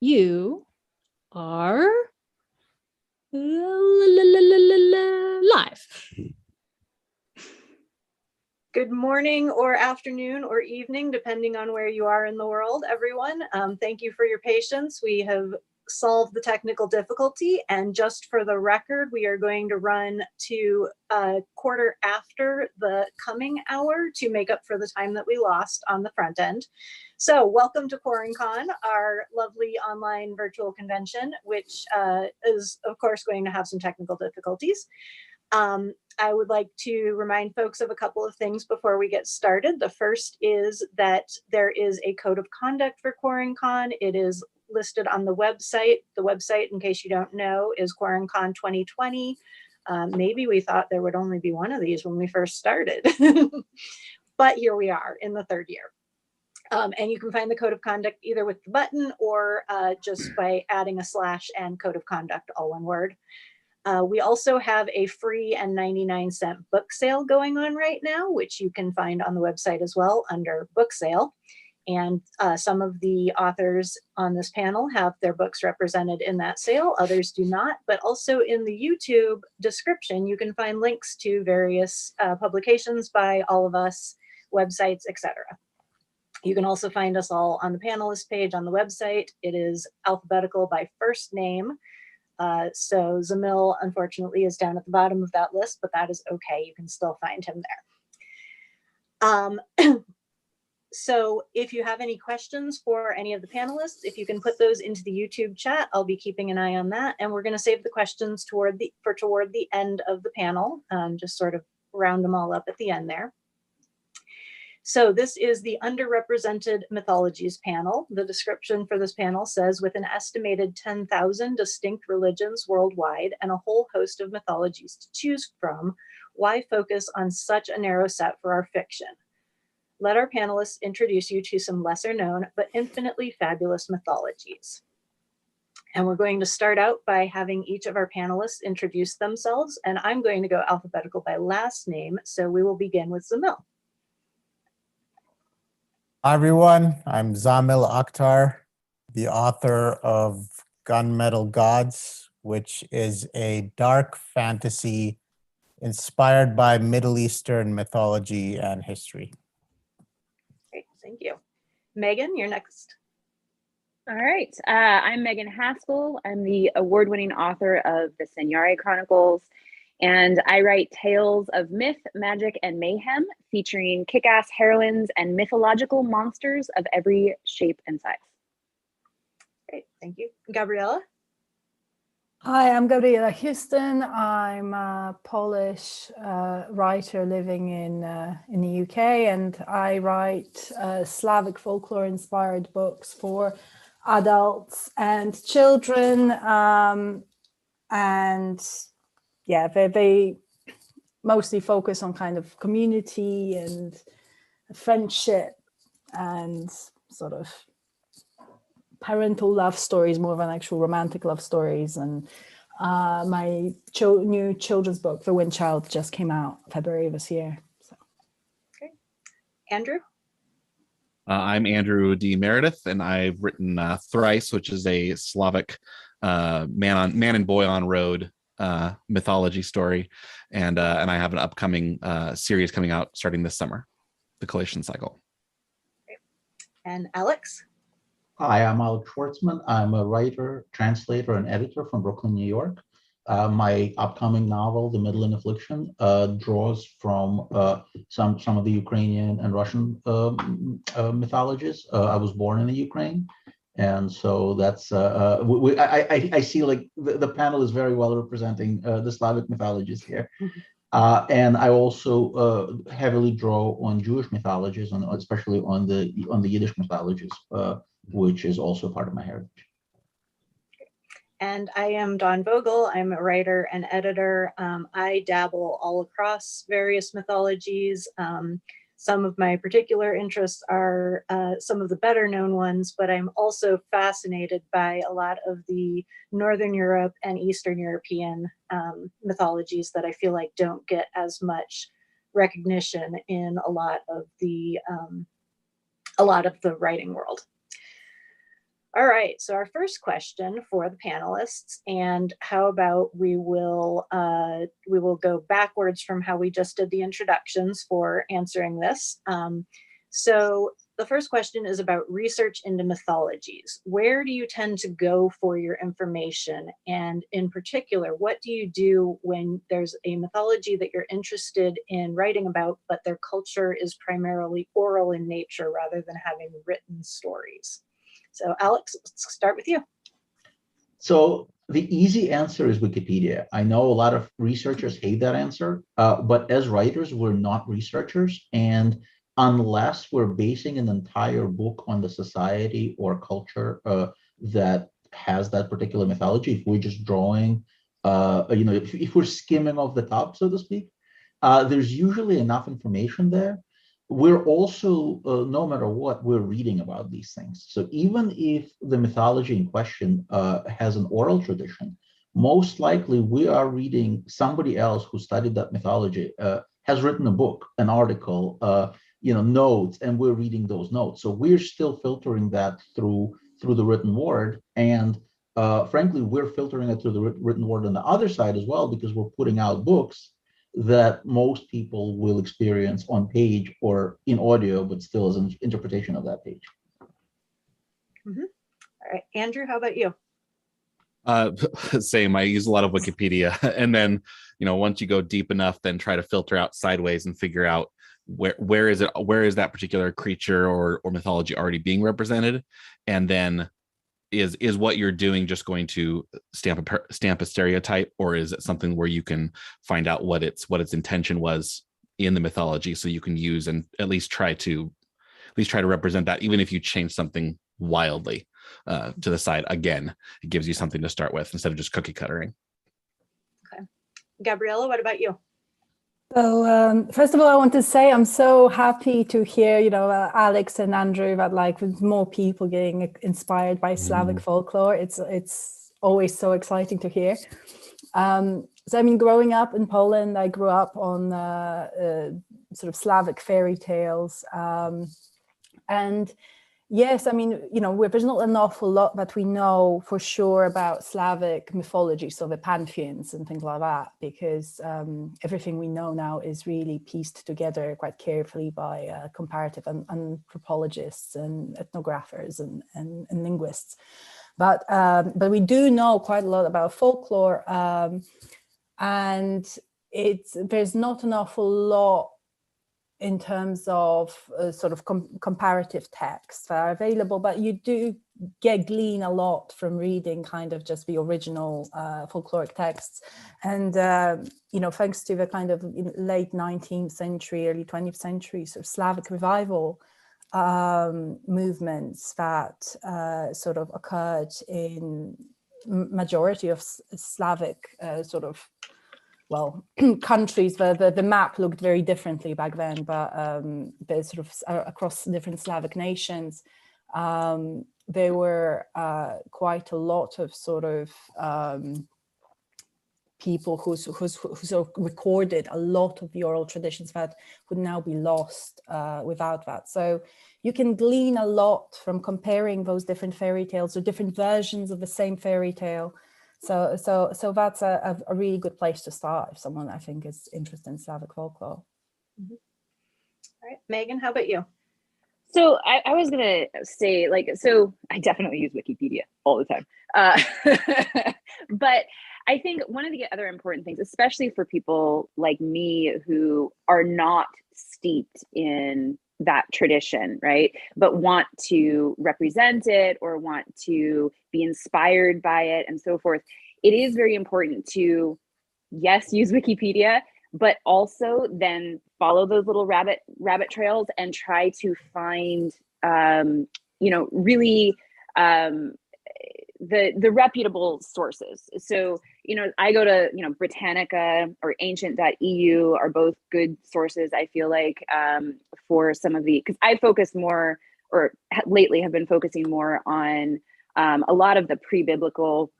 You are live. Good morning or afternoon or evening, depending on where you are in the world, everyone. Thank you for your patience. We have solved the technical difficulty, and just for the record, we are going to run to a quarter after the coming hour to make up for the time that we lost on the front end. So welcome to QuaranCon, our lovely online virtual convention, which is of course going to have some technical difficulties. I would like to remind folks of a couple of things before we get started. The first is that there is a code of conduct for QuaranCon. It is listed on the website. The website, in case you don't know, is QuaranCon2020. Maybe we thought there would only be one of these when we first started, but here we are in the third year. And you can find the code of conduct either with the button or just by adding a / and code of conduct, all one word. We also have a free and 99-cent book sale going on right now, which you can find on the website as well under book sale. And some of the authors on this panel have their books represented in that sale. Others do not, but also in the YouTube description, you can find links to various publications by all of us, websites, etc. You can also find us all on the panelist page on the website. It is alphabetical by first name. So Zamil, unfortunately, is down at the bottom of that list, but that is okay. You can still find him there. So if you have any questions for any of the panelists, if you can put those into the YouTube chat, I'll be keeping an eye on that. And we're going to save the questions toward the end of the panel, just sort of round them all up at the end there. So this is the Underrepresented Mythologies panel. The description for this panel says, with an estimated 10,000 distinct religions worldwide and a whole host of mythologies to choose from, why focus on such a narrow set for our fiction? Let our panelists introduce you to some lesser known but infinitely fabulous mythologies. And we're going to start out by having each of our panelists introduce themselves, and I'm going to go alphabetical by last name, so we will begin with Zamil. Hi everyone, I'm Zamil Akhtar, the author of Gunmetal Gods, which is a dark fantasy inspired by Middle Eastern mythology and history. Great, thank you. Megan, you're next. All right, I'm Megan Haskell. I'm the award-winning author of the Senyari Chronicles, and I write tales of myth, magic, and mayhem featuring kick-ass heroines and mythological monsters of every shape and size. Great, thank you. Gabriela? Hi, I'm Gabriela Houston. I'm a Polish writer living in the UK, and I write Slavic folklore-inspired books for adults and children, and yeah, they mostly focus on kind of community and friendship and sort of parental love stories more than actual romantic love stories. And my new children's book, The Wind Child, just came out February this year. So. Okay. Andrew? I'm Andrew D Meredith, and I've written Thrice, which is a Slavic man and boy on road mythology story, and I have an upcoming series coming out starting this summer, the Collation Cycle. Okay. And Alex? Hi, I'm Alex Shvartsman. I'm a writer, translator, and editor from Brooklyn, New York. My upcoming novel, The Midland Affliction, draws from some of the Ukrainian and Russian mythologies. I was born in the Ukraine, and so that's I see like the panel is very well representing the Slavic mythologies here. And I also heavily draw on Jewish mythologies, especially on the Yiddish mythologies, which is also part of my heritage. And I am Dawn Vogel. I'm a writer and editor. I dabble all across various mythologies. Some of my particular interests are some of the better known ones, but I'm also fascinated by a lot of the Northern Europe and Eastern European mythologies that I feel like don't get as much recognition in a lot of the writing world. All right, so our first question for the panelists, and how about we will go backwards from how we just did the introductions for answering this. So the first question is about research into mythologies. Where do you tend to go for your information? And in particular, what do you do when there's a mythology that you're interested in writing about, but their culture is primarily oral in nature rather than having written stories? So Alex, let's start with you. So the easy answer is Wikipedia. I know a lot of researchers hate that answer, but as writers, we're not researchers. And unless we're basing an entire book on the society or culture that has that particular mythology, if we're just drawing, if we're skimming off the top, so to speak, there's usually enough information there. We're also, no matter what, we're reading about these things. So even if the mythology in question has an oral tradition, most likely we are reading somebody else who studied that mythology, has written a book, an article, notes, and we're reading those notes. So we're still filtering that through the written word. And frankly, we're filtering it through the written word on the other side as well, because we're putting out books that most people will experience on page or in audio, but still as an interpretation of that page. Mm-hmm. All right, Andrew, how about you? Same. I use a lot of Wikipedia, and then once you go deep enough, then try to filter out sideways and figure out where is that particular creature or mythology already being represented, and then is what you're doing just going to stamp a stereotype, or is it something where you can find out what its intention was in the mythology, so you can use and at least try to represent that, even if you change something wildly to the side. Again, it gives you something to start with instead of just cookie cuttering. Okay, Gabriela, what about you? So first of all, I want to say I'm so happy to hear, Alex and Andrew, that with more people getting inspired by Slavic folklore. It's always so exciting to hear. So growing up in Poland, I grew up on sort of Slavic fairy tales, and yes, there's not an awful lot that we know for sure about Slavic mythology, so the pantheons and things like that, because everything we know now is really pieced together quite carefully by comparative anthropologists and ethnographers and linguists. But we do know quite a lot about folklore, and there's not an awful lot in terms of sort of comparative texts that are available, but you do glean a lot from reading kind of just the original folkloric texts. And, thanks to the kind of late 19th century, early 20th century sort of Slavic revival movements that sort of occurred in majority of Slavic countries. The map looked very differently back then, but there's sort of across different Slavic nations, there were quite a lot of sort of people who sort of recorded a lot of the oral traditions that would now be lost without that. So you can glean a lot from comparing those different fairy tales or different versions of the same fairy tale. So that's a really good place to start if someone, I think, is interested in Slavic folklore. Mm-hmm. All right, Megan, how about you? So I was gonna say, so I definitely use Wikipedia all the time, but I think one of the other important things, especially for people like me who are not steeped in that tradition, right, but want to represent it or want to be inspired by it and so forth, it is very important to, yes, use Wikipedia, but also then follow those little rabbit trails and try to find, really the reputable sources. So, I go to, Britannica or ancient.eu are both good sources, I feel like, for some of the, because I focus more, or lately have been focusing more on a lot of the pre-biblical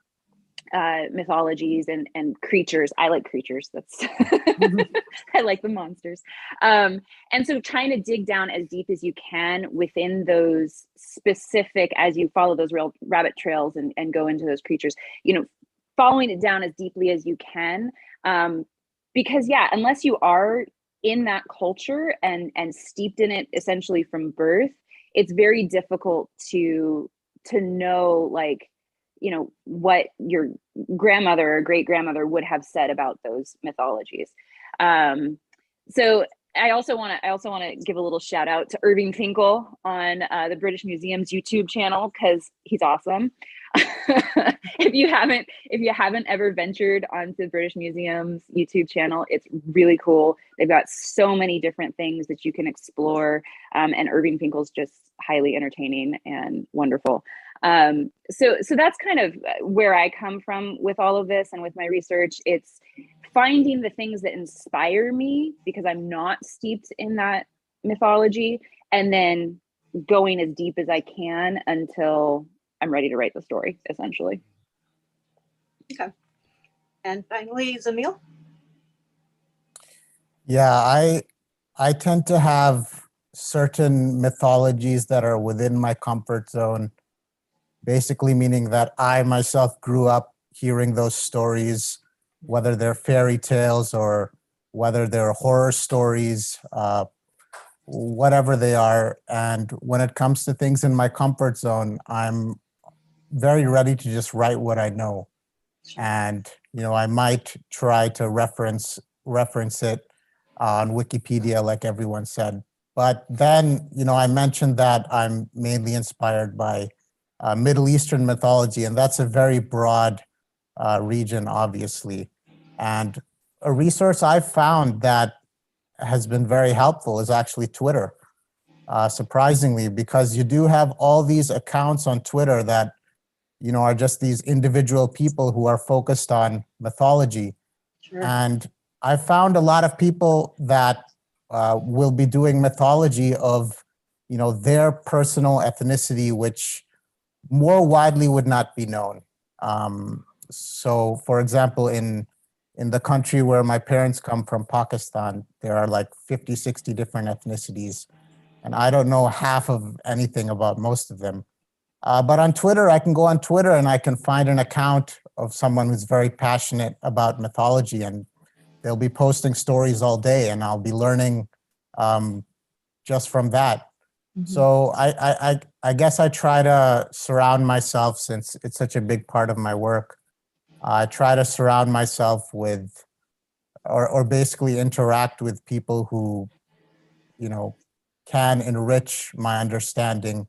mythologies and creatures. I like creatures. That's I like the monsters. And so trying to dig down as deep as you can within those specific, as you follow those real rabbit trails and go into those creatures, you know, following it down as deeply as you can. Because yeah, unless you are in that culture and steeped in it essentially from birth, it's very difficult to know, like, you know, what your grandmother or great grandmother would have said about those mythologies. So I also want to give a little shout out to Irving Finkel on the British Museum's YouTube channel, because he's awesome. If you haven't ever ventured onto the British Museum's YouTube channel, it's really cool. They've got so many different things that you can explore, and Irving Finkel's just highly entertaining and wonderful. So that's kind of where I come from with all of this and with my research. It's finding the things that inspire me because I'm not steeped in that mythology, and then going as deep as I can until I'm ready to write the story, essentially. Okay. And finally, Zamil? Yeah, I tend to have certain mythologies that are within my comfort zone, basically meaning that I myself grew up hearing those stories, whether they're fairy tales or whether they're horror stories, whatever they are. And when it comes to things in my comfort zone, I'm very ready to just write what I know. And, you know, I might try to reference it on Wikipedia, like everyone said. But then, you know, I mentioned that I'm mainly inspired by Middle Eastern mythology, and that's a very broad region, obviously. And a resource I've found that has been very helpful is actually Twitter, surprisingly, because you do have all these accounts on Twitter that, you know, are just these individual people who are focused on mythology. Sure. And I found a lot of people that will be doing mythology of, you know, their personal ethnicity, which more widely would not be known. So, for example, in the country where my parents come from, Pakistan, there are like 50, 60 different ethnicities. And I don't know half of anything about most of them. But on Twitter, I can go on Twitter and I can find an account of someone who's very passionate about mythology, and they'll be posting stories all day, and I'll be learning just from that. Mm-hmm. So I guess I try to surround myself, since it's such a big part of my work, I try to surround myself with, or basically interact with people who, you know, can enrich my understanding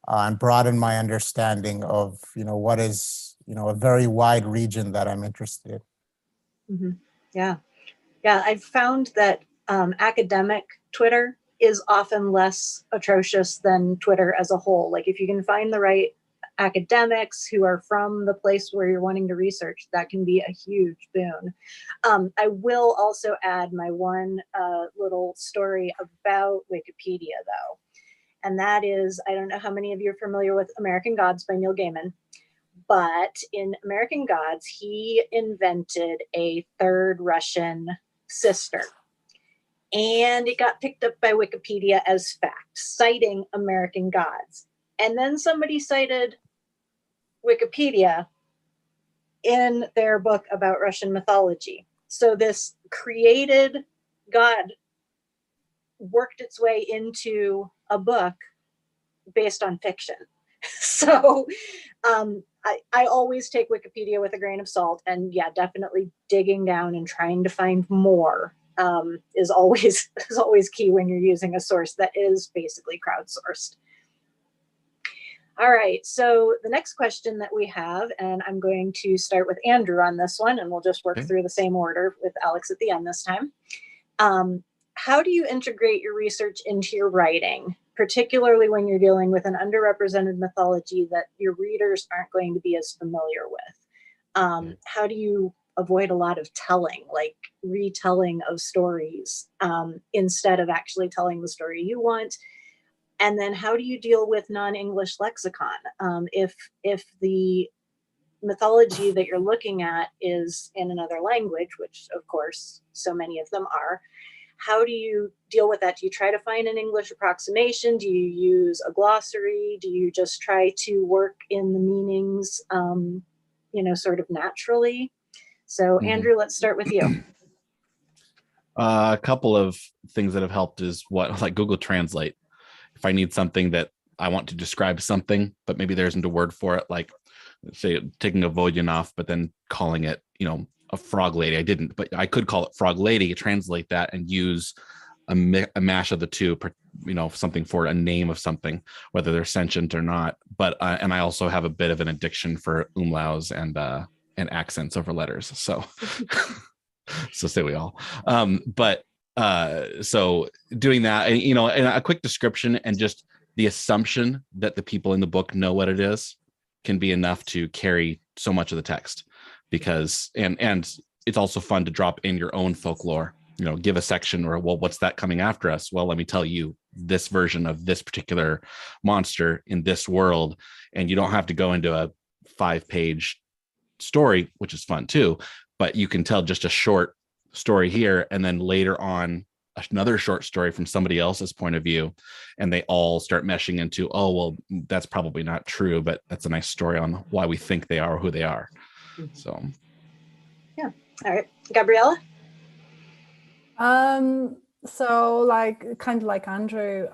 and broaden my understanding of, you know, what is, you know, a very wide region that I'm interested in. Mm-hmm. Yeah. Yeah, I've found that academic Twitter is often less atrocious than Twitter as a whole. Like, if you can find the right academics who are from the place where you're wanting to research, that can be a huge boon. I will also add my one little story about Wikipedia, though. And that is, I don't know how many of you are familiar with American Gods by Neil Gaiman, but in American Gods, he invented a third Russian sister. And it got picked up by Wikipedia as fact, citing American Gods. And then somebody cited Wikipedia in their book about Russian mythology. So this created god worked its way into a book based on fiction. So I always take Wikipedia with a grain of salt, and yeah, definitely digging down and trying to find more is always key when you're using a source that is basically crowdsourced. All right, so the next question that we have, and I'm going to start with Andrew on this one, and we'll just work through the same order with Alex at the end this time. How do you integrate your research into your writing, particularly when you're dealing with an underrepresented mythology that your readers aren't going to be as familiar with? How do you avoid a lot of telling, like retelling of stories, instead of actually telling the story you want? And then how do you deal with non-English lexicon? If the mythology that you're looking at is in another language, which of course so many of them are, how do you deal with that? Do you try to find an English approximation? Do you use a glossary? Do you just try to work in the meanings, sort of naturally? So Andrew, let's start with you. A couple of things that have helped is like Google Translate. If I need something that I want to describe something, but maybe there isn't a word for it, like say taking a Volyunov, but then calling it, a frog lady. I didn't, but I could call it frog lady, translate that and use a mash of the two, something for a name of something, whether they're sentient or not. But, and I also have a bit of an addiction for umlauts and accents over letters. So, so say we all. So doing that, and a quick description and just the assumption that the people in the book know what it is can be enough to carry so much of the text, because and it's also fun to drop in your own folklore, give a section or, well, what's that coming after us? Well, let me tell you this version of this particular monster in this world. And you don't have to go into a 5-page story, which is fun too, but you can tell just a short story here, and then later on another short story from somebody else's point of view, and they all start meshing into, oh, well, that's probably not true, but that's a nice story on why we think they are who they are. So yeah. All right, Gabriela. So like kind of like Andrew,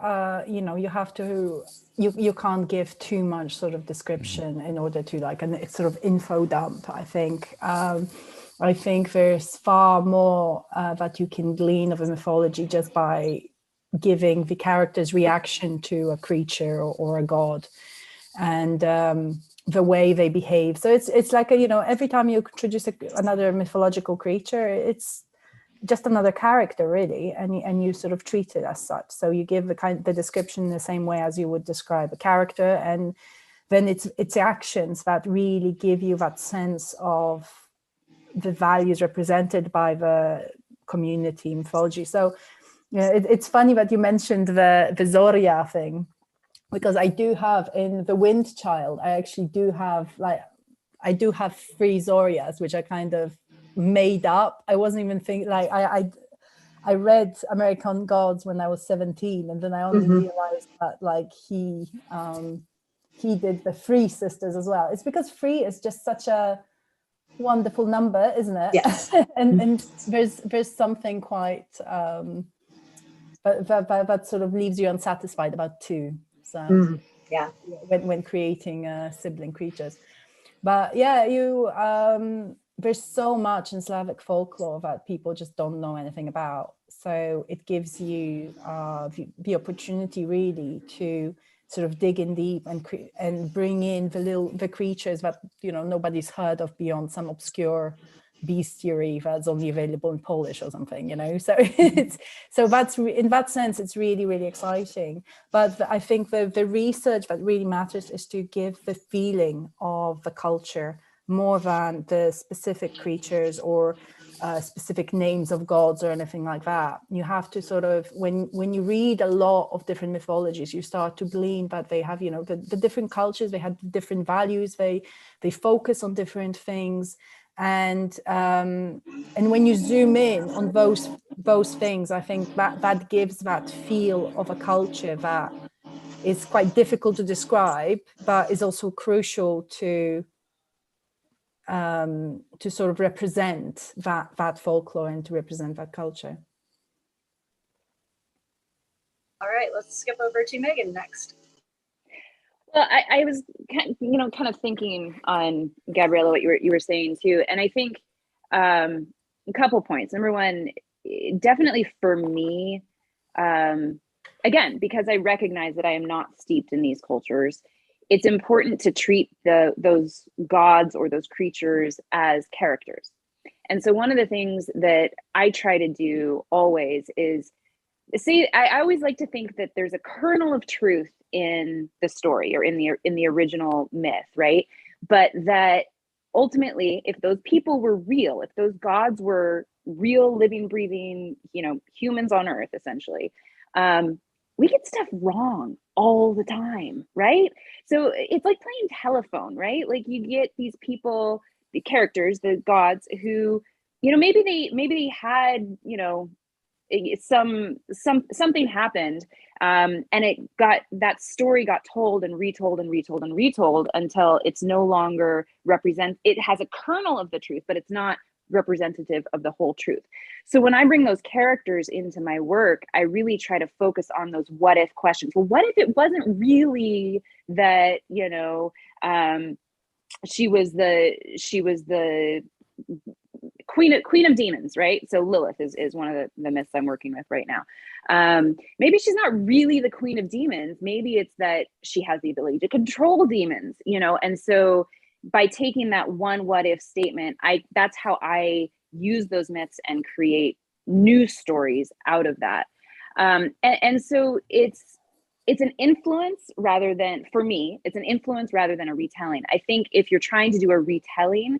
you have to, you can't give too much sort of description in order to like, and it's sort of info dump, I think. I think there's far more that you can glean of a mythology just by giving the character's reaction to a creature or a god, and the way they behave. So it's like every time you introduce another mythological creature, it's just another character really, and you sort of treat it as such. So you give the description in the same way as you would describe a character, and then it's actions that really give you that sense of the values represented by the community mythology. So it's funny that you mentioned the Zoria thing, because I do have in the Wind Child, I actually do have 3 Zorias, which I kind of made up. I wasn't even thinking, like I read American Gods when I was 17, and then I only realized that like he did the 3 sisters as well. It's because 3 is just such a wonderful number, isn't it? Yes. and there's something quite but that sort of leaves you unsatisfied about 2. So yeah, when creating sibling creatures. But yeah, there's so much in Slavic folklore that people just don't know anything about. So it gives you the opportunity really to sort of dig in deep and bring in the creatures that nobody's heard of beyond some obscure bestiary that's only available in Polish or something, so that's in that sense it's really, really exciting. But I think the research that really matters is to give the feeling of the culture more than the specific creatures or specific names of gods or anything like that. You have to sort of, when you read a lot of different mythologies, you start to glean that they have, the different cultures, they have different values, they focus on different things. And when you zoom in on those things, I think that gives that feel of a culture that is quite difficult to describe, but is also crucial to sort of represent that folklore and to represent that culture. All right, let's skip over to Megan next. Well, I was kind of thinking on Gabriela what you were saying too, and I think a couple points. Number one, definitely for me, again, because I recognize that I am not steeped in these cultures, it's important to treat those gods or those creatures as characters. And so one of the things that I try to do always is I always like to think that there's a kernel of truth in the story or in the original myth, right? But that ultimately, if those people were real, if those gods were real, living, breathing, humans on Earth, essentially, we get stuff wrong all the time, right? So it's like playing telephone, right? Like you get these people, the characters, the gods who, you know, maybe they had, you know, something happened, and that story got told and retold and retold and retold until it's no longer it has a kernel of the truth, but it's not representative of the whole truth. So when I bring those characters into my work, I really try to focus on those what if questions. Well, what if it wasn't really that, you know, she was the queen of demons, right? So Lilith is one of the myths I'm working with right now. Maybe she's not really the queen of demons. Maybe it's that she has the ability to control demons, you know? And so by taking that one what if statement, that's how I use those myths and create new stories out of that. And so it's an influence rather than, for me, it's an influence rather than a retelling. I think if you're trying to do a retelling,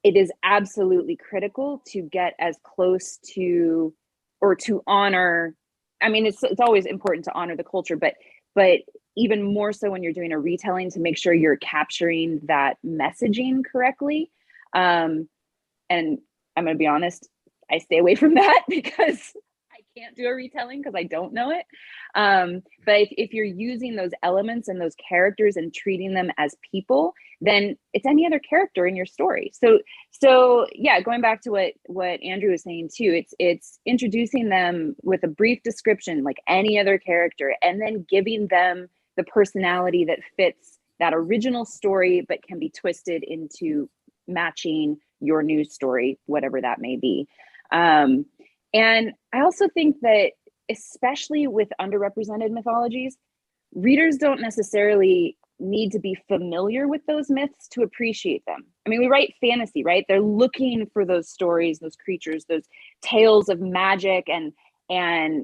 it is absolutely critical to get as close to, or to honor. I mean, it's always important to honor the culture, but even more so when you're doing a retelling, to make sure you're capturing that messaging correctly. And I'm going to be honest, I stay away from that because I can't do a retelling because I don't know it. But if you're using those elements and those characters and treating them as people, then it's any other character in your story. So yeah, going back to what Andrew was saying too, it's introducing them with a brief description like any other character, and then giving them the personality that fits that original story, but can be twisted into matching your new story, whatever that may be. And I also think that, especially with underrepresented mythologies, readers don't necessarily need to be familiar with those myths to appreciate them. I mean, we write fantasy, right? They're looking for those stories, those creatures, those tales of magic and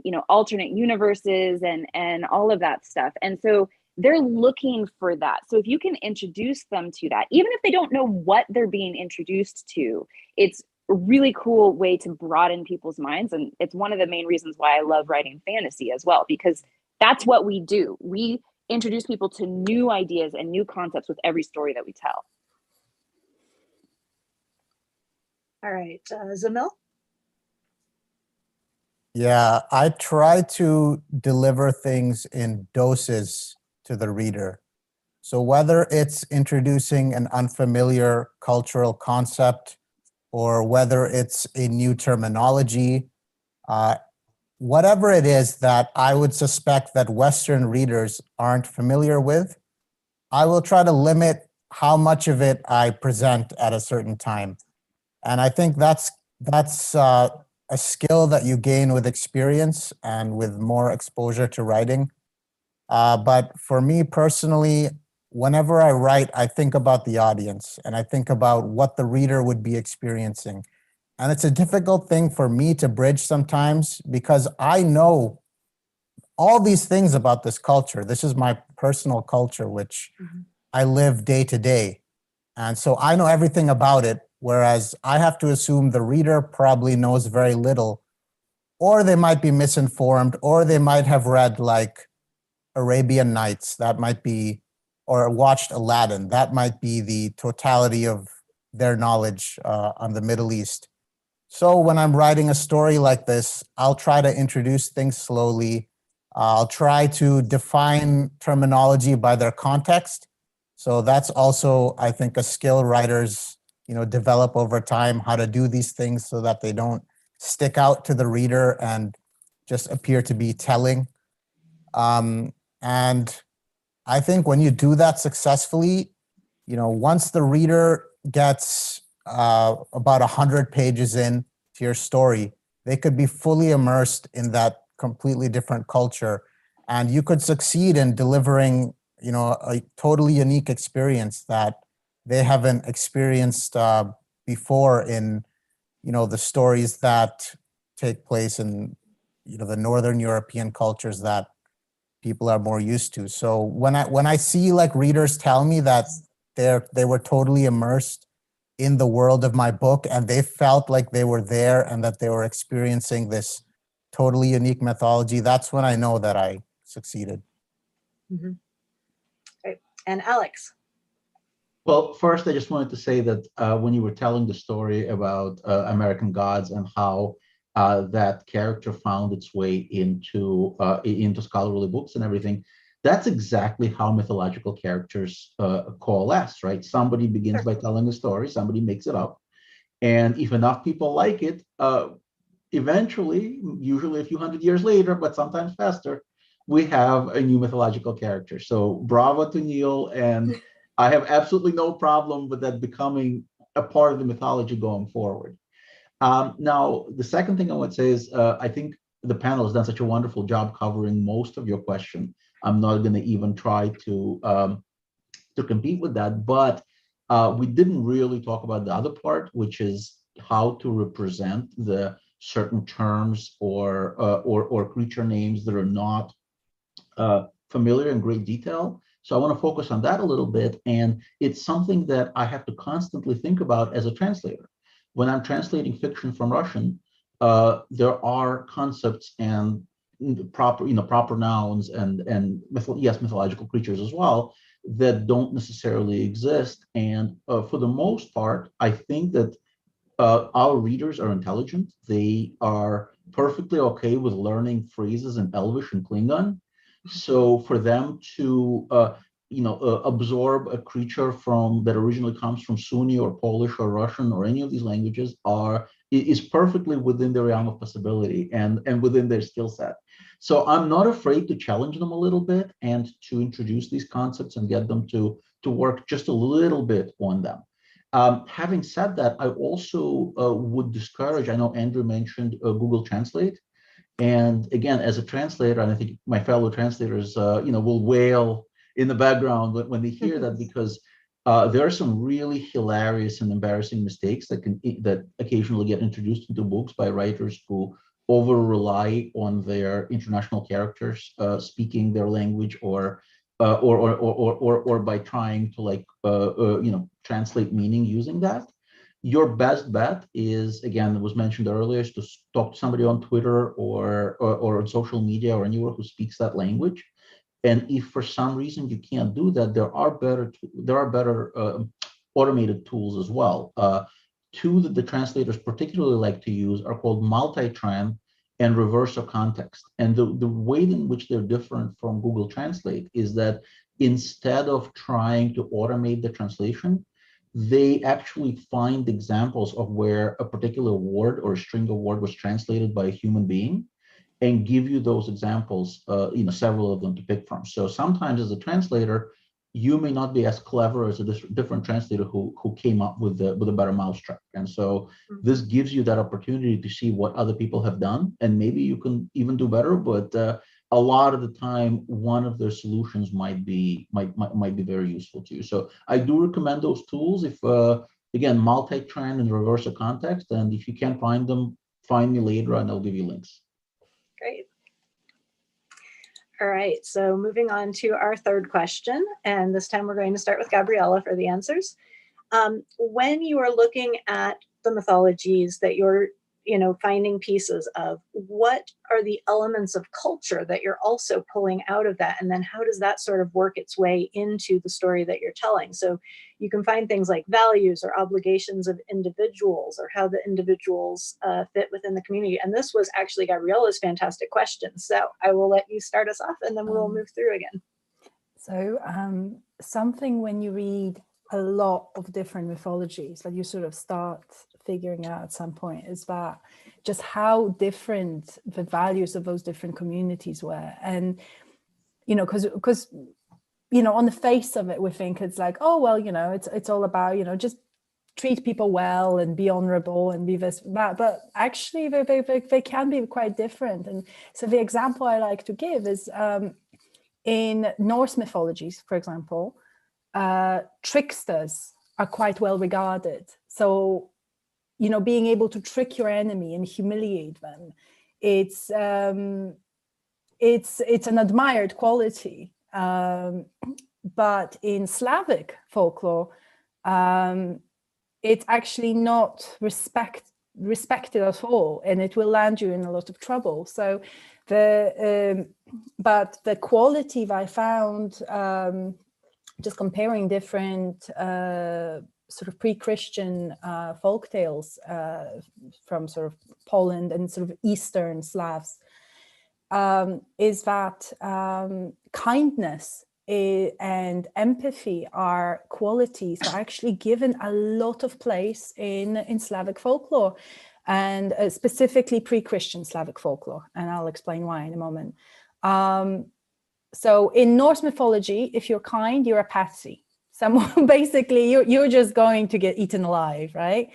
you know, alternate universes and all of that stuff. And so they're looking for that. So if you can introduce them to that, even if they don't know what they're being introduced to, it's a really cool way to broaden people's minds. And it's one of the main reasons why I love writing fantasy as well, because that's what we do. We introduce people to new ideas and new concepts with every story that we tell. All right, Zamil? Yeah, I try to deliver things in doses to the reader. So whether it's introducing an unfamiliar cultural concept or whether it's a new terminology, whatever it is that I would suspect that Western readers aren't familiar with, I will try to limit how much of it I present at a certain time. And I think that's a skill that you gain with experience and with more exposure to writing. But for me personally, whenever I write, I think about the audience and I think about what the reader would be experiencing. And it's a difficult thing for me to bridge sometimes because I know all these things about this culture. This is my personal culture, which I live day to day. And so I know everything about it, whereas I have to assume the reader probably knows very little, or they might be misinformed, or they might have read like Arabian Nights, that might be, or watched Aladdin, that might be the totality of their knowledge on the Middle East. So when I'm writing a story like this, I'll try to introduce things slowly. I'll try to define terminology by their context. So that's also, I think, a skill writers, develop over time, how to do these things so that they don't stick out to the reader and just appear to be telling. And I think when you do that successfully, once the reader gets about 100 pages in to your story, they could be fully immersed in that completely different culture. And you could succeed in delivering, a totally unique experience that they haven't experienced before in, the stories that take place in, the Northern European cultures that people are more used to. So when I see like readers tell me that they were totally immersed in the world of my book and they felt like they were there and that they were experiencing this totally unique mythology, that's when I know that I succeeded. Mhm. Great. And Alex. Well, first, I just wanted to say that when you were telling the story about American Gods and how that character found its way into scholarly books and everything, that's exactly how mythological characters coalesce, right? Somebody begins by telling a story, somebody makes it up, and if enough people like it, eventually, usually a few hundred years later, but sometimes faster, we have a new mythological character. So bravo to Neil, and I have absolutely no problem with that becoming a part of the mythology going forward. Now, the second thing I would say is I think the panel has done such a wonderful job covering most of your question. I'm not going to even try to compete with that, but we didn't really talk about the other part, which is how to represent the certain terms or creature names that are not familiar in great detail. So I want to focus on that a little bit, and it's something that I have to constantly think about as a translator. When I'm translating fiction from Russian, there are concepts and proper nouns and mythological creatures as well that don't necessarily exist. And for the most part, I think that our readers are intelligent. They are perfectly okay with learning phrases in Elvish and Klingon. So for them to absorb a creature that originally comes from Sunni or Polish or Russian or any of these languages is perfectly within the realm of possibility and within their skill set. So I'm not afraid to challenge them a little bit and to introduce these concepts and get them to work just a little bit on them. Having said that, I also would discourage, I know Andrew mentioned Google Translate. And again, as a translator, and I think my fellow translators, will wail in the background when they hear that, because there are some really hilarious and embarrassing mistakes that occasionally get introduced into books by writers who over rely on their international characters speaking their language or by trying to translate meaning using that. Your best bet is, again, it was mentioned earlier, is to talk to somebody on Twitter or on social media or anywhere who speaks that language. And if for some reason you can't do that, there are better automated tools as well. Two that the translators particularly like to use are called multi-tran and reverse of context. And the way in which they're different from Google Translate is that instead of trying to automate the translation, they actually find examples of where a particular word or a string of word was translated by a human being and give you those examples, several of them to pick from. So sometimes as a translator, you may not be as clever as a different translator who came up with a better mousetrap. And so this gives you that opportunity to see what other people have done, and maybe you can even do better. But a lot of the time, one of their solutions might be very useful to you. So I do recommend those tools. If again, multi-tran and reverse of context, and if you can't find them, find me later and I'll give you links. Great. All right, so moving on to our third question, and this time we're going to start with Gabriela for the answers. When you are looking at the mythologies that you're finding pieces of, what are the elements of culture that you're also pulling out of that? And then how does that sort of work its way into the story that you're telling? So you can find things like values or obligations of individuals, or how the individuals fit within the community. And this was actually Gabriela's fantastic question. So I will let you start us off and then we'll move through again. So something when you read a lot of different mythologies that you sort of start figuring out at some point is that just how different the values of those different communities were. And because on the face of it we think it's like, oh well, it's all about just treat people well and be honorable and be this that, but actually they can be quite different. And so the example I like to give is in Norse mythologies, for example, tricksters are quite well regarded. So, being able to trick your enemy and humiliate them, it's an admired quality. But in Slavic folklore, it's actually not respected at all, and it will land you in a lot of trouble. So But the quality that I found, just comparing different sort of pre-Christian folk tales from sort of Poland and sort of Eastern Slavs, is that kindness and empathy are qualities that are actually given a lot of place in Slavic folklore, and specifically pre-Christian Slavic folklore. And I'll explain why in a moment. So in Norse mythology, if you're kind, you're a patsy. Someone basically, you're just going to get eaten alive, right?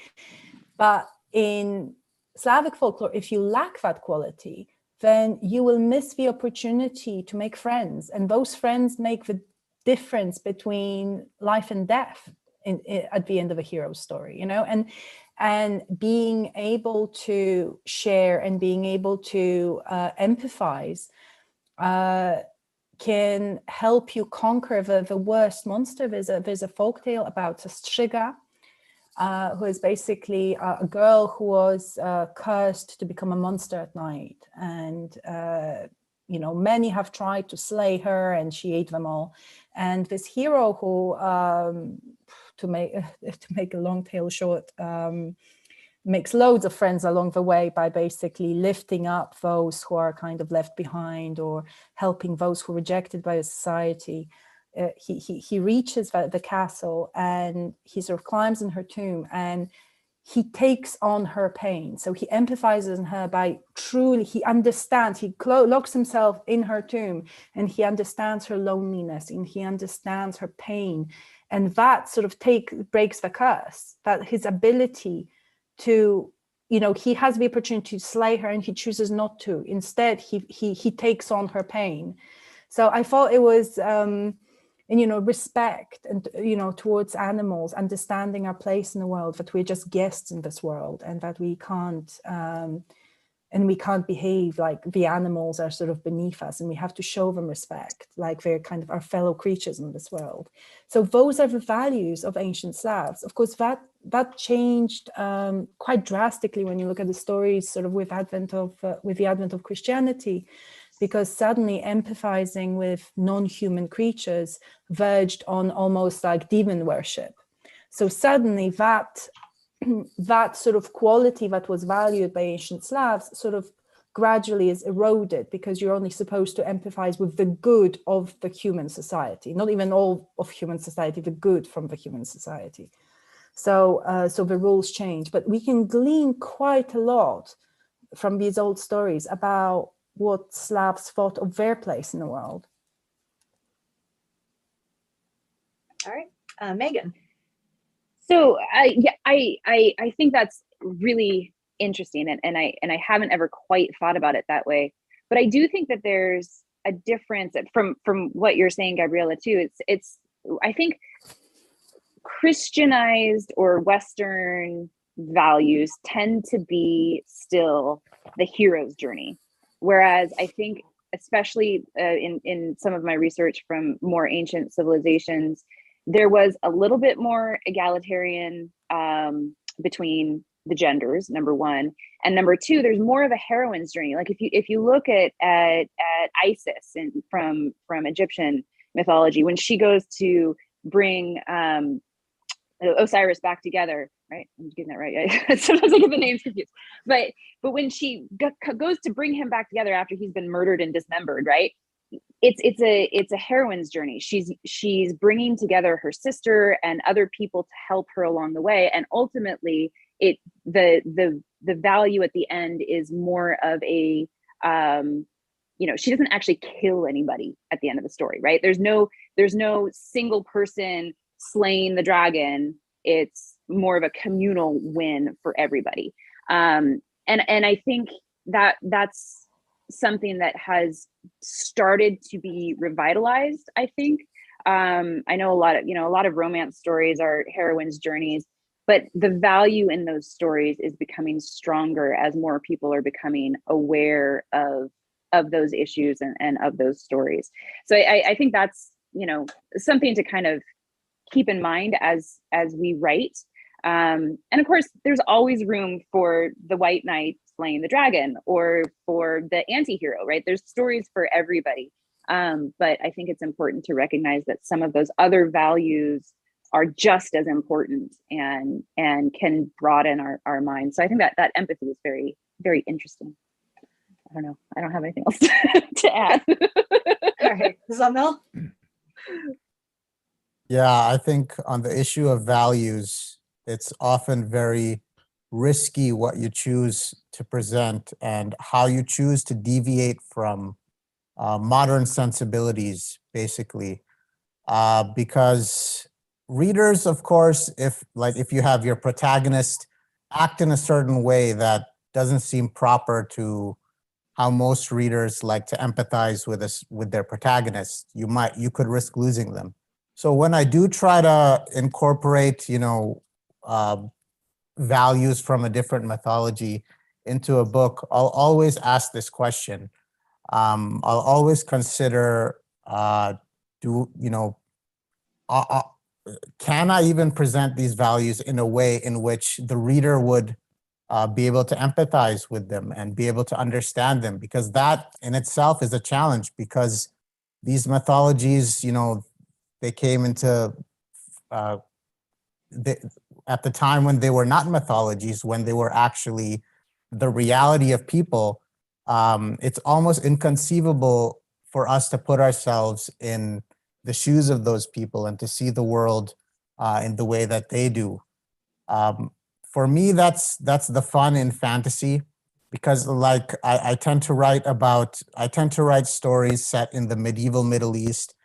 But in Slavic folklore, if you lack that quality, then you will miss the opportunity to make friends. And those friends make the difference between life and death at the end of a hero story, you know? And being able to share and being able to empathize can help you conquer the worst monster. There's a folktale about a Striga, who is basically a girl who was cursed to become a monster at night. And, you know, many have tried to slay her and she ate them all. And this hero who, to make a long tale short, makes loads of friends along the way by basically lifting up those who are kind of left behind or helping those who are rejected by society. He reaches the castle and he sort of climbs in her tomb and he takes on her pain. So he empathizes in her by truly, he understands, he locks himself in her tomb and he understands her loneliness and he understands her pain. And that sort of breaks the curse, that his ability to, you know, he has the opportunity to slay her and he chooses not to. Instead, he takes on her pain. So I thought it was, and, you know, respect and, you know, towards animals, understanding our place in the world, that we're just guests in this world and that we can't behave like the animals are sort of beneath us, and we have to show them respect, like they're kind of our fellow creatures in this world. So those are the values of ancient Slavs. Of course, that changed quite drastically when you look at the stories sort of with the advent of Christianity, because suddenly empathizing with non-human creatures verged on almost like demon worship. So suddenly that sort of quality that was valued by ancient Slavs sort of gradually is eroded, because you're only supposed to empathize with the good of the human society, not even all of human society, the good from the human society. So the rules change, but we can glean quite a lot from these old stories about what Slavs thought of their place in the world. All right, Megan. So I think that's really interesting, and I haven't ever quite thought about it that way. But I do think that there's a difference from what you're saying, Gabriela, too. It's I think Christianized or Western values tend to be still the hero's journey, whereas I think, especially in some of my research from more ancient civilizations, there was a little bit more egalitarian between the genders, number one, and number two, there's more of a heroine's journey. Like if you look at Isis from Egyptian mythology, when she goes to bring Osiris back together, right? I'm getting that right. Sometimes I get the names confused. But when she goes to bring him back together after he's been murdered and dismembered, right? It's a heroine's journey. She's bringing together her sister and other people to help her along the way, and ultimately, the value at the end is more of a she doesn't actually kill anybody at the end of the story, right? There's no single person slaying the dragon. It's more of a communal win for everybody, and I think that's something that has started to be revitalized. I think I know a lot of romance stories are heroines' journeys, but the value in those stories is becoming stronger as more people are becoming aware of those issues and of those stories. So I think that's something to kind of keep in mind as we write. And of course, there's always room for the white knight slaying the dragon, or for the anti-hero, right? There's stories for everybody. But I think it's important to recognize that some of those other values are just as important and can broaden our minds. So I think that empathy is very, very interesting. I don't know. I don't have anything else to add. All right, Zamil? Yeah, I think on the issue of values, it's often very risky what you choose to present and how you choose to deviate from modern sensibilities, basically. Because readers, of course, if you have your protagonist act in a certain way that doesn't seem proper to how most readers like to empathize with their protagonist, you could risk losing them. So when I do try to incorporate, values from a different mythology into a book, I'll always ask this question. I'll always consider, can I even present these values in a way in which the reader would be able to empathize with them and be able to understand them? Because that in itself is a challenge, because these mythologies, they came into, at the time when they were not mythologies, when they were actually the reality of people, it's almost inconceivable for us to put ourselves in the shoes of those people and to see the world in the way that they do. For me, that's the fun in fantasy, because I tend to write stories set in the medieval Middle East.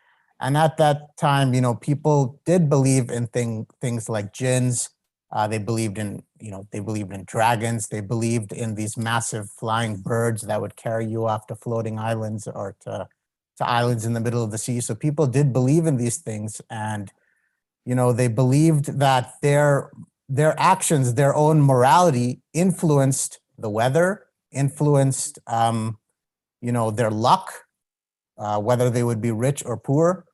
And at that time, people did believe in things like jinns. They believed in dragons. They believed in these massive flying birds that would carry you off to floating islands or to islands in the middle of the sea. So people did believe in these things, and they believed that their actions, their own morality, influenced the weather, influenced their luck, whether they would be rich or poor.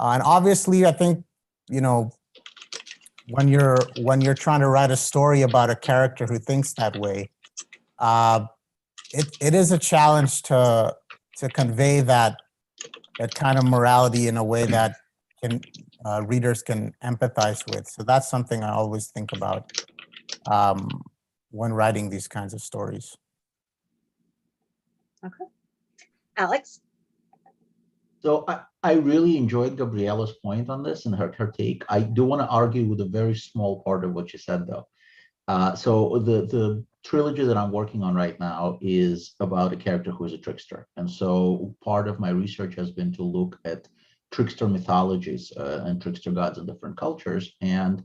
And obviously, I think when you're trying to write a story about a character who thinks that way, it is a challenge to convey that kind of morality in a way that readers can empathize with. So that's something I always think about when writing these kinds of stories. Okay. Alex? So I really enjoyed Gabriela's point on this and her take. I do want to argue with a very small part of what she said, though. So the trilogy that I'm working on right now is about a character who is a trickster. And so part of my research has been to look at trickster mythologies and trickster gods in different cultures. And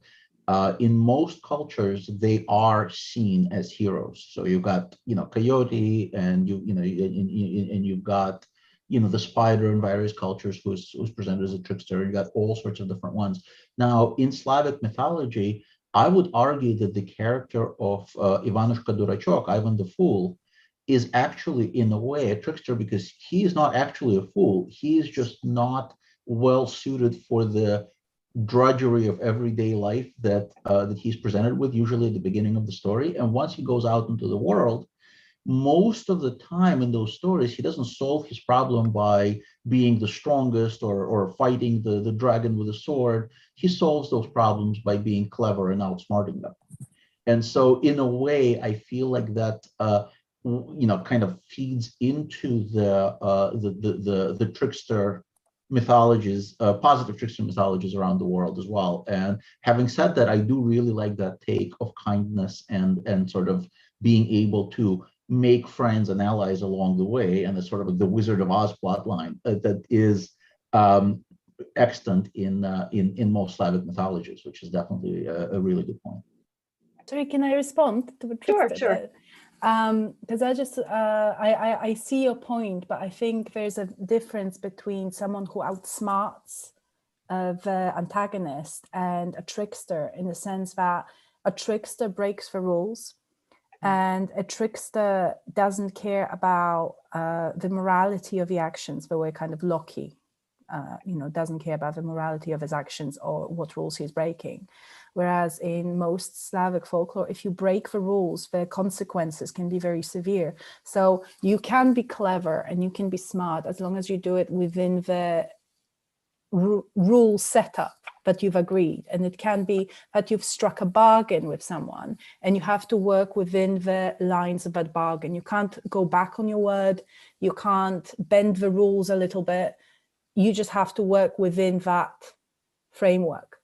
in most cultures, they are seen as heroes. So you've got, Coyote, and you've got, the spider in various cultures who's presented as a trickster. You got all sorts of different ones. Now, in Slavic mythology, I would argue that the character of Ivanushka Durachok, Ivan the Fool, is actually in a way a trickster, because he is not actually a fool. He is just not well suited for the drudgery of everyday life that he's presented with, usually at the beginning of the story. And once he goes out into the world, most of the time in those stories, he doesn't solve his problem by being the strongest or fighting the dragon with a sword. He solves those problems by being clever and outsmarting them. And so in a way, I feel like that kind of feeds into the trickster mythologies, positive trickster mythologies around the world as well. And having said that, I do really like that take of kindness and sort of being able to make friends and allies along the way, and it's sort of like the Wizard of Oz plotline that is extant in most Slavic mythologies, which is definitely a really good point. Sorry, can I respond to the trickster? Sure. Because I see your point, but I think there's a difference between someone who outsmarts the antagonist and a trickster, in the sense that a trickster breaks the rules. And a trickster doesn't care about the morality of the actions the way kind of Loki, doesn't care about the morality of his actions or what rules he's breaking. Whereas in most Slavic folklore, if you break the rules, the consequences can be very severe. So you can be clever and you can be smart as long as you do it within the rule setup that you've agreed. And it can be that you've struck a bargain with someone and you have to work within the lines of that bargain. You can't go back on your word. You can't bend the rules a little bit. You just have to work within that framework.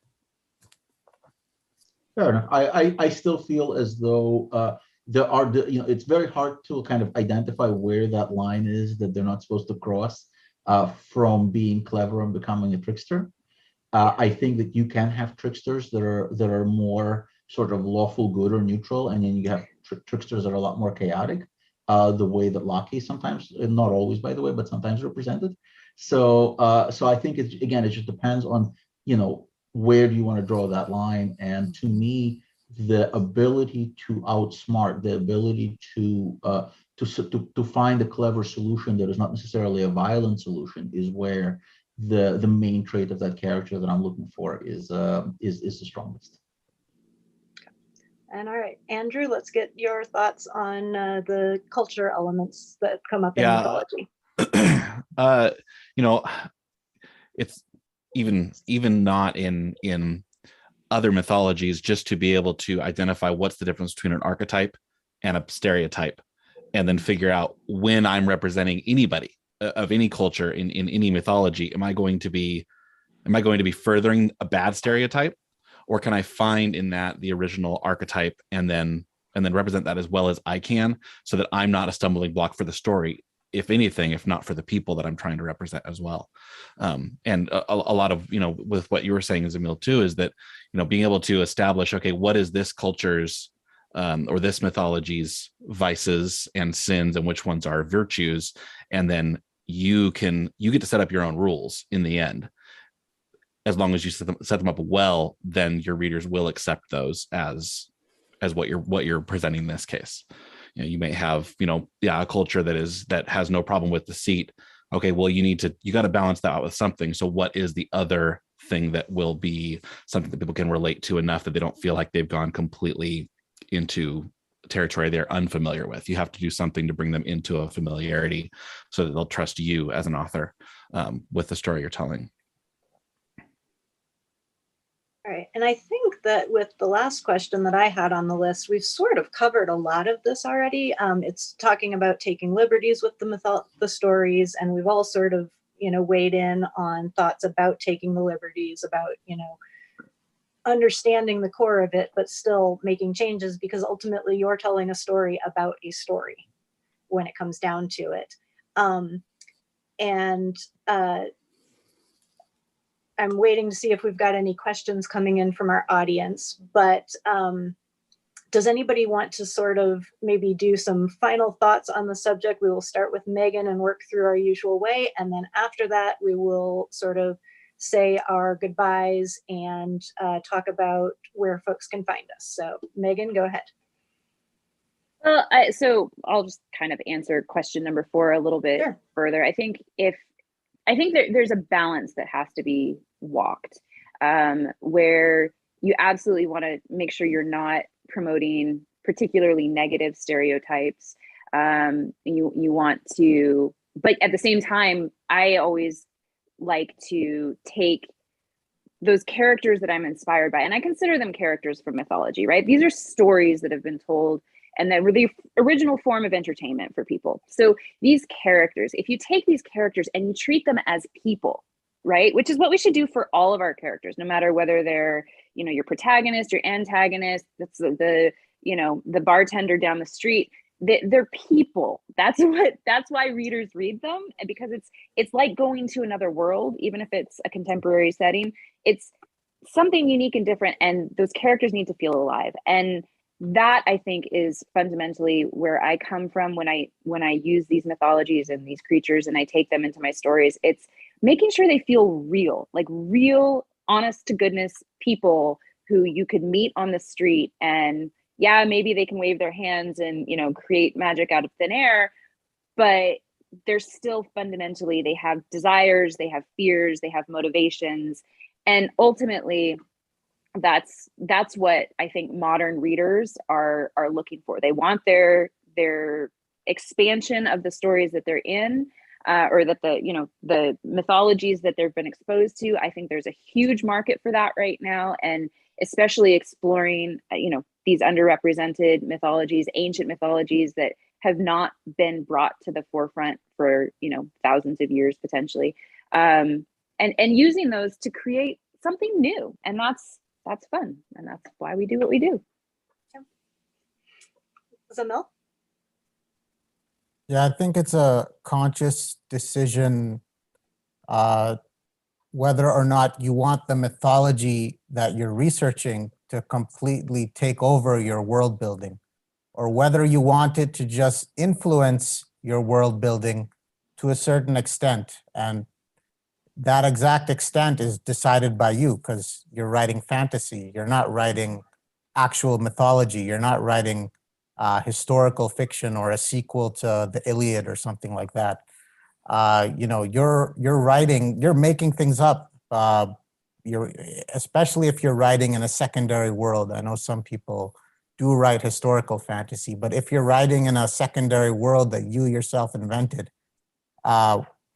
Fair enough. I still feel as though there are, it's very hard to kind of identify where that line is that they're not supposed to cross from being clever and becoming a trickster. I think that you can have tricksters that are more sort of lawful good or neutral, and then you have tricksters that are a lot more chaotic, the way that Loki sometimes, not always by the way, but sometimes represented. So I think it just depends on, where do you want to draw that line? And to me, the ability to outsmart, the ability to find a clever solution that is not necessarily a violent solution is where the main trait of that character that I'm looking for is the strongest. And all right, Andrew, let's get your thoughts on the culture elements that come up in mythology. It's even not in other mythologies, just to be able to identify what's the difference between an archetype and a stereotype, and then figure out when I'm representing anybody of any culture in any mythology, am I going to be furthering a bad stereotype, or can I find in that the original archetype and then represent that as well as I can, so that I'm not a stumbling block for the story, if anything, if not for the people that I'm trying to represent as well. And a lot of, with what you were saying, Zamil, too, is that, being able to establish, okay, what is this culture's or this mythology's vices and sins, and which ones are virtues, and then you get to set up your own rules in the end. As long as you set them up well, then your readers will accept those as what you're presenting in this case. You may have, a culture that has no problem with deceit. Okay, well, you got to balance that out with something. So what is the other thing that will be something that people can relate to enough that they don't feel like they've gone completely into territory they're unfamiliar with? You have to do something to bring them into a familiarity so that they'll trust you as an author with the story you're telling. All right, and I think that with the last question that I had on the list, we've sort of covered a lot of this already. It's talking about taking liberties with the stories, and we've all sort of, weighed in on thoughts about taking the liberties, about, understanding the core of it, but still making changes, because ultimately you're telling a story about a story when it comes down to it. I'm waiting to see if we've got any questions coming in from our audience, but does anybody want to sort of maybe do some final thoughts on the subject? We will start with Megan and work through our usual way. And then after that, we will sort of say our goodbyes and talk about where folks can find us. So Megan, go ahead. Well, so I'll just kind of answer question number 4 a little bit further. I think there's a balance that has to be walked, where you absolutely want to make sure you're not promoting particularly negative stereotypes. You want to, but at the same time, I always like to take those characters that I'm inspired by, and I consider them characters from mythology, right? These are stories that have been told and that were the original form of entertainment for people. So these characters, if you take these characters and you treat them as people, right? Which is what we should do for all of our characters, no matter whether they're, your protagonist, your antagonist, that's the bartender down the street. They're people. That's why readers read them, and because it's like going to another world, even if it's a contemporary setting. It's something unique and different, and those characters need to feel alive. And that, I think, is fundamentally where I come from when I use these mythologies and these creatures and I take them into my stories. It's making sure they feel real, like real, honest to goodness people who you could meet on the street, and maybe they can wave their hands and, create magic out of thin air, but they're still fundamentally, they have desires, they have fears, they have motivations. And ultimately, that's what I think modern readers are looking for. They want their expansion of the stories that they're in, or that the mythologies that they've been exposed to. I think there's a huge market for that right now, and especially exploring these underrepresented mythologies, ancient mythologies that have not been brought to the forefront for thousands of years potentially, and using those to create something new. And that's fun, and that's why we do what we do. Zamil? Yeah, I think it's a conscious decision whether or not you want the mythology that you're researching to completely take over your world building, or whether you want it to just influence your world building to a certain extent. And that exact extent is decided by you, because you're writing fantasy. You're not writing actual mythology. You're not writing historical fiction or a sequel to the Iliad or something like that. You're writing, you're making things up. Especially if you're writing in a secondary world. I know some people do write historical fantasy, but if you're writing in a secondary world that you yourself invented,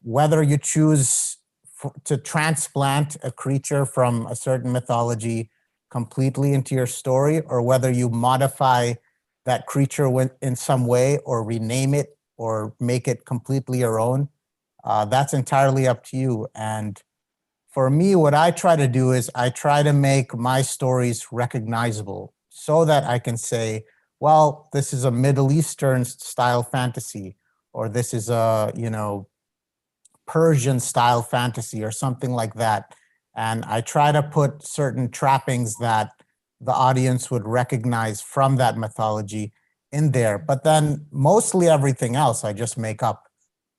whether you choose to transplant a creature from a certain mythology completely into your story, or whether you modify that creature in some way, or rename it, or make it completely your own, that's entirely up to you. And for me, what I try to do is I try to make my stories recognizable so that I can say, well, this is a Middle Eastern style fantasy, or this is a, Persian style fantasy or something like that. And I try to put certain trappings that the audience would recognize from that mythology in there. But then mostly everything else I just make up,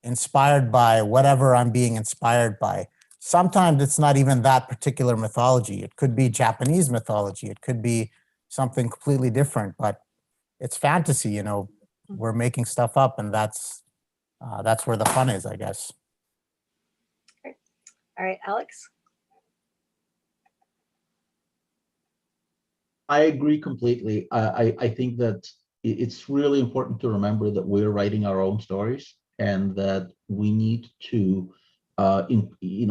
inspired by whatever I'm being inspired by. Sometimes it's not even that particular mythology. It could be Japanese mythology. It could be something completely different, but it's fantasy, we're making stuff up, and that's where the fun is, I guess. All right, Alex? I agree completely. I think that it's really important to remember that we're writing our own stories, and that we need to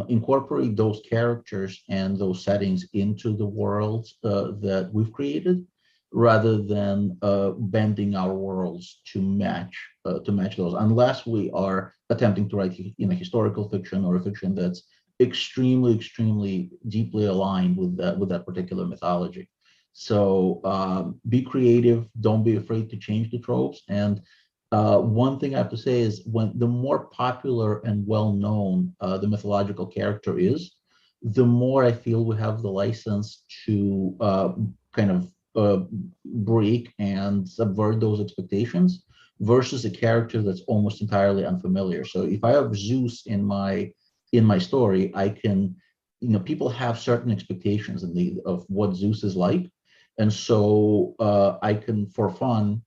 incorporate those characters and those settings into the worlds that we've created, rather than bending our worlds to match those, unless we are attempting to write historical fiction, or a fiction that's extremely deeply aligned with that particular mythology. So be creative, don't be afraid to change the tropes. And one thing I have to say is, when the more popular and well-known the mythological character is, the more I feel we have the license to break and subvert those expectations, versus a character that's almost entirely unfamiliar. So if I have Zeus in my story, I can, people have certain expectations of what Zeus is like. And so I can, for fun,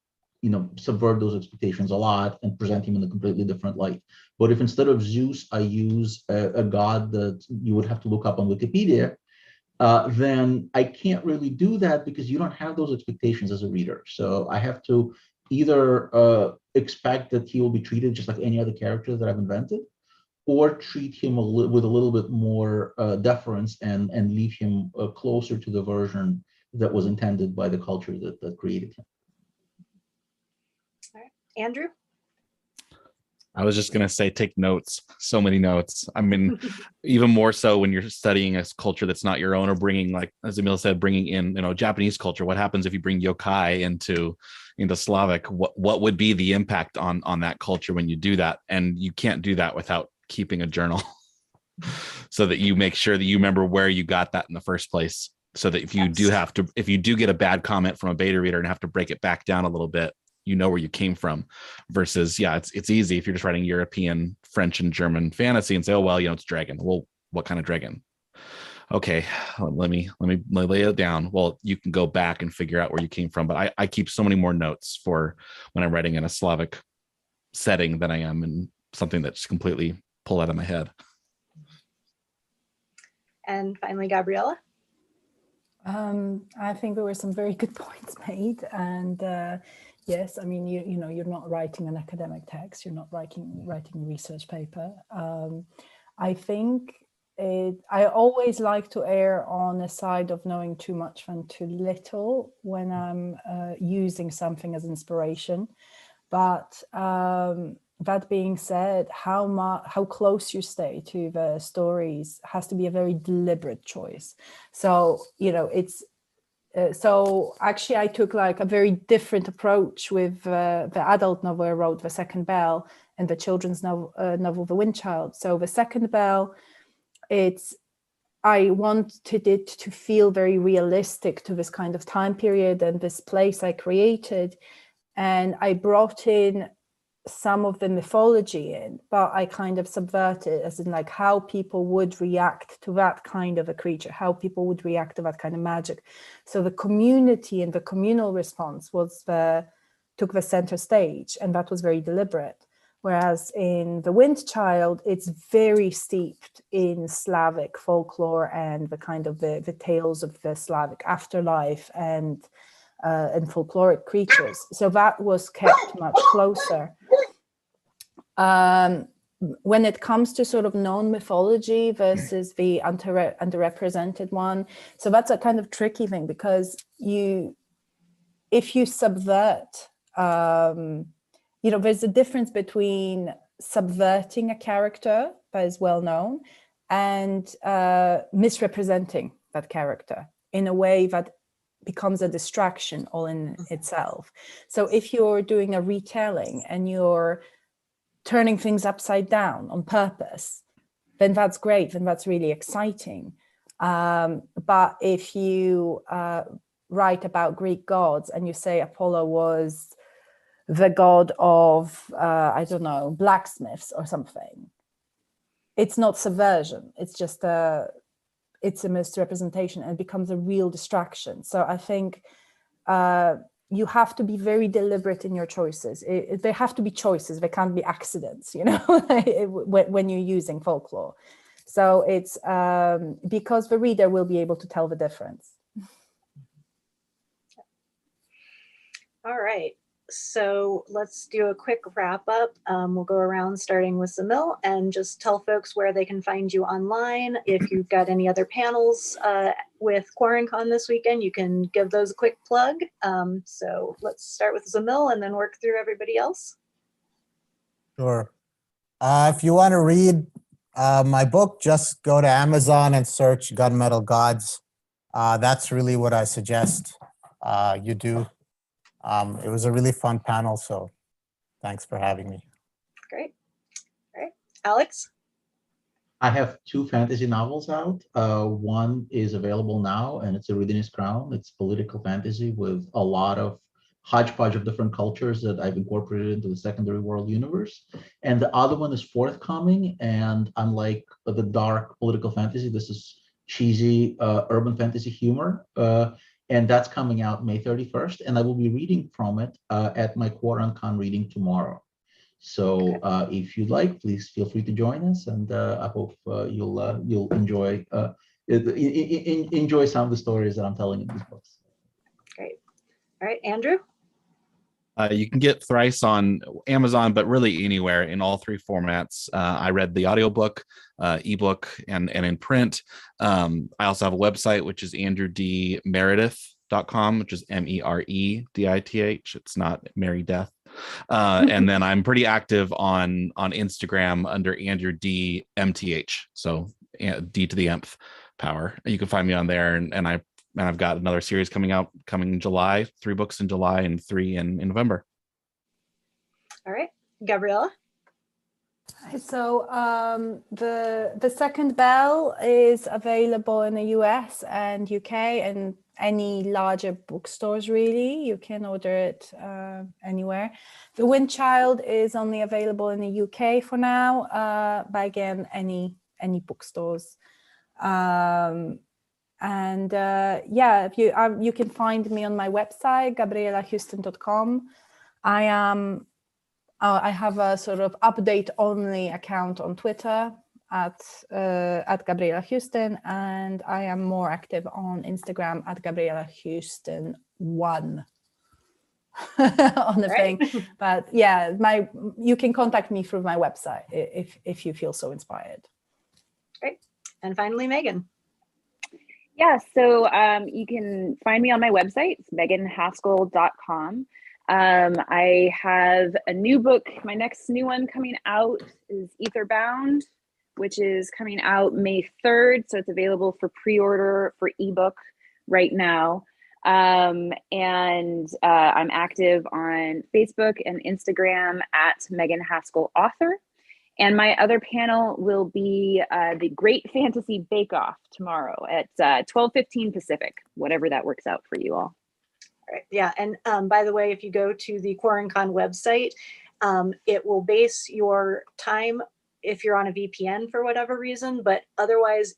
subvert those expectations a lot and present him in a completely different light. But if instead of Zeus, I use a god that you would have to look up on Wikipedia, then I can't really do that, because you don't have those expectations as a reader. So I have to either expect that he will be treated just like any other character that I've invented, or treat him with a little bit more deference, and leave him closer to the version that was intended by the culture that created him. All right. Andrew? I was just going to say, take notes, so many notes. I mean, even more so when you're studying a culture that's not your own, or bringing, like as Emil said, bringing in, Japanese culture. What happens if you bring yokai into Slavic? What would be the impact on that culture when you do that? And you can't do that without keeping a journal so that you make sure that you remember where you got that in the first place. So that if you do get a bad comment from a beta reader and have to break it back down a little bit, you know where you came from. Versus, it's easy if you're just writing European, French, and German fantasy and say, oh, well, it's dragon. Well, what kind of dragon? Okay, let me lay it down. Well, you can go back and figure out where you came from. But I keep so many more notes for when I'm writing in a Slavic setting than I am in something that's completely pulled out of my head. And finally, Gabriela? I think there were some very good points made, and yes, I mean, you know, you're not writing an academic text, you're not writing a research paper. I think I always like to err on the side of knowing too much than too little when I'm using something as inspiration. But that being said, how close you stay to the stories has to be a very deliberate choice. So, you know, it's so actually I took like a very different approach with the adult novel I wrote, The Second Bell, and the children's novel, The Wind Child. So The Second Bell, I wanted it to feel very realistic to this kind of time period and this place I created. And I brought in some of the mythology in, but I kind of subverted, as in like how people would react to that kind of a creature, how people would react to that kind of magic. So the community and the communal response took the center stage, and that was very deliberate. Whereas in The Wind Child, it's very steeped in Slavic folklore and the kind of the tales of the Slavic afterlife and folkloric creatures. So that was kept much closer. When it comes to sort of non-mythology versus the underrepresented one, so that's a kind of tricky thing, because if you subvert, you know, there's a difference between subverting a character that is well known and misrepresenting that character in a way that becomes a distraction all in itself. So if you're doing a retelling and you're turning things upside down on purpose, then that's great, then that's really exciting. But if you write about Greek gods and you say Apollo was the god of, I don't know, blacksmiths or something, it's not subversion, it's just it's a misrepresentation, and it becomes a real distraction. So I think you have to be very deliberate in your choices. They have to be choices, they can't be accidents, you know, when you're using folklore. So it's because the reader will be able to tell the difference. All right. So let's do a quick wrap up. We'll go around starting with Zamil and just tell folks where they can find you online. If you've got any other panels with QuaranCon this weekend, you can give those a quick plug. So let's start with Zamil and then work through everybody else. Sure. If you want to read my book, just go to Amazon and search Gunmetal Gods. That's really what I suggest you do. It was a really fun panel, so thanks for having me. Great. All right. Alex? I have 2 fantasy novels out. One is available now, and it's Eridanus Crown. It's political fantasy with a lot of hodgepodge of different cultures that I've incorporated into the secondary world universe. And the other one is forthcoming, and unlike the dark political fantasy, this is cheesy urban fantasy humor. And that's coming out May 31st, and I will be reading from it at my QuaranCon reading tomorrow. So if you'd like, please feel free to join us, and I hope you'll enjoy enjoy some of the stories that I'm telling in these books. Great. All right, Andrew? You can get Thrice on Amazon, but really anywhere in all 3 formats. I read the audiobook, ebook, and in print. I also have a website, which is andrewdmeredith.com, which is MEREDITH. It's not Mary Death. And then I'm pretty active on Instagram under Andrew D MTH. So D to the nth power. You can find me on there, and I've got another series coming in July, 3 books in July and 3 in November. All right, Gabriela? So the Second Bell is available in the US and UK and any larger bookstores, really. You can order it anywhere. The Wind Child is only available in the UK for now, but again, any bookstores. Yeah, if you can find me on my website, GabrielaHouston.com. I have a sort of update only account on Twitter. at Gabriela Houston, and I am more active on Instagram at Gabriela Houston 1 on the thing. But yeah, you can contact me through my website if you feel so inspired. Great. And finally, Megan. Yeah, so you can find me on my website, it's meganhaskell.com. I have a new book. My next new one coming out is Etherbound, which is coming out May 3rd. So it's available for pre-order for ebook right now. And I'm active on Facebook and Instagram at Megan Haskell Author. And my other panel will be the Great Fantasy Bake Off tomorrow at 12:15 Pacific, whatever that works out for you all. All right. Yeah. And by the way, if you go to the QuaranCon website, it will base your time if you're on a VPN for whatever reason, but otherwise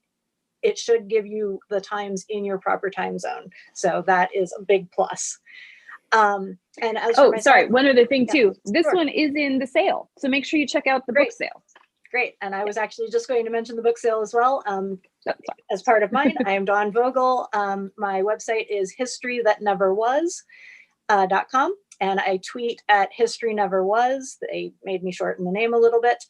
it should give you the times in your proper time zone. So that is a big plus. And as for myself, sorry, one other thing too. This sure. one is in the sale, so make sure you check out the book sale. Great. And I was actually just going to mention the book sale as well. As part of mine, I am Dawn Vogel. My website is historythatneverwas.com, and I tweet at historyneverwas. They made me shorten the name a little bit.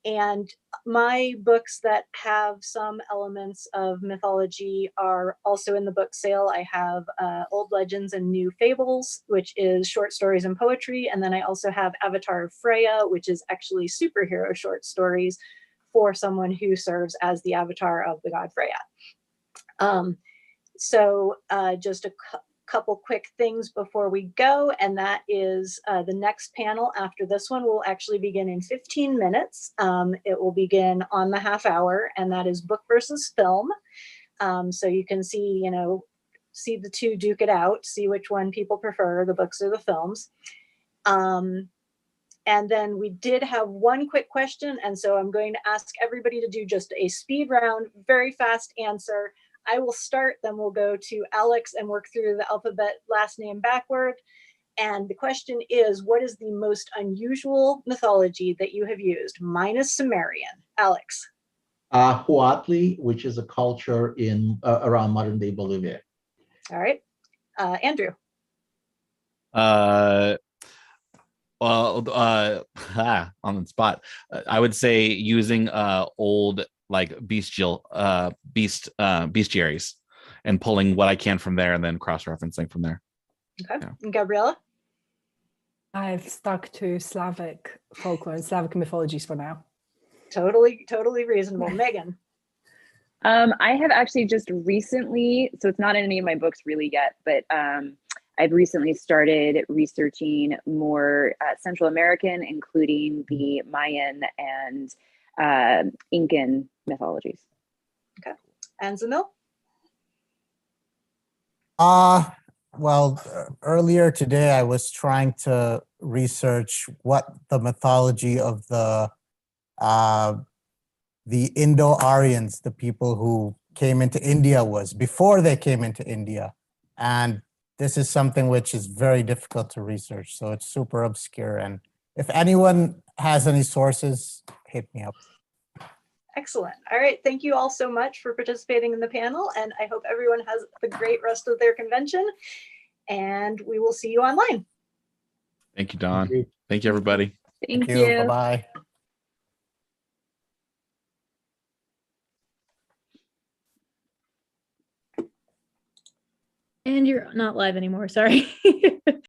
And my books that have some elements of mythology are also in the book sale. I have Old Legends and New Fables, which is short stories and poetry. And then I also have Avatar of Freya, which is actually superhero short stories for someone who serves as the avatar of the god Freya. Just a couple quick things before we go, and that is the next panel after this one will actually begin in 15 minutes. It will begin on the half hour, and that is book versus film. So you can see, see the two duke it out, see which one people prefer, the books or the films. And then we did have one quick question, and so I'm going to ask everybody to do just a speed round, very fast answer. I will start, then we'll go to Alex and work through the alphabet last name backward. And the question is, what is the most unusual mythology that you have used, minus Sumerian? Alex. Huatli, which is a culture in around modern day Bolivia. All right. Andrew. On the spot, I would say using old bestiaries and pulling what I can from there and then cross-referencing from there. Okay. Yeah. And Gabriela? I've stuck to Slavic folklore and Slavic mythologies for now. Totally reasonable. Megan? I have actually just recently, so it's not in any of my books really yet, but I've recently started researching more Central American, including the Mayan and Incan mythologies. Okay. And Zamil? Well, earlier today I was trying to research what the mythology of the Indo-Aryans, the people who came into India, was before they came into India. And this is something which is very difficult to research. So it's super obscure. And if anyone has any sources, hit me up. Excellent. All right. Thank you all so much for participating in the panel. And I hope everyone has a great rest of their convention. And we will see you online. Thank you, Dawn. Thank you, everybody. Thank you. Bye-bye. And you're not live anymore, sorry.